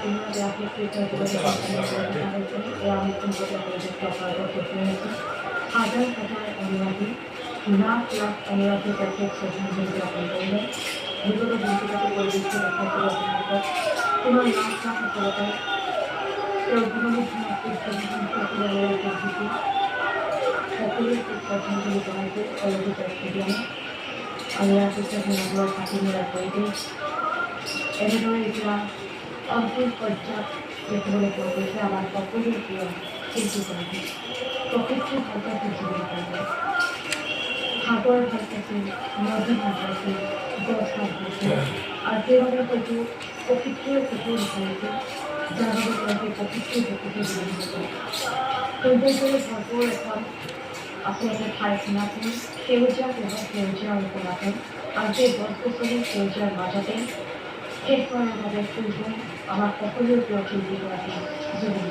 বিভিন্ন গ্রাফিক চিত্রগুলো আমি কিন্তু প্রযুক্তি অপারেটর করতে হয়েছে হাজার হাজার অনুরাগী লাখ লাখ অনুরাগীর কাছে শ্রদ্ধাঞ্জলি জ্ঞাপন করলেন বিগত দিনটিকে পরিবেশকে রক্ষা করে অভিনন্দন তোমার লাখ লাখ সফলতায় সকলের শ্রদ্ধাঞ্জলি জানাতে কলেজে স্টেডিয়ামে আল্লাহ ধন্যবাদ হাকিমের পরিবেশ এনেদৰে এতিয়া অন্তিম পৰ্যায়ত দেখিবলৈ পোৱা গৈছে আমাৰ সকলোৰে প্ৰিয় শিল্পীগৰাকী প্ৰকৃতিৰ ভালপাই শিল্পী কৰিব সাগৰ ভাল পাইছিল নদী ভাল পাইছিল গছ ভাল পাইছিল আৰু সেইবাবে হয়তো প্ৰকৃতিৰ ফটো বিচাৰিছিল যাৰ বাবে তেওঁলোকে প্ৰকৃতিৰ ফটোটো দিব সৌন্দৰ্যৰে ভৰপূৰ এখন আপোনালোকে ঠাই চিনাকি সেউজীয়া কেৱল সেউজীয়া উপনাখন আৰু সেই গছ গছনি সেউজীয়াৰ মাজতে শেষ কৰাৰ বাবে ফুলবোৰ আমাৰ সকলোৰে প্ৰিয় শিল্পীগৰাকী জুবিন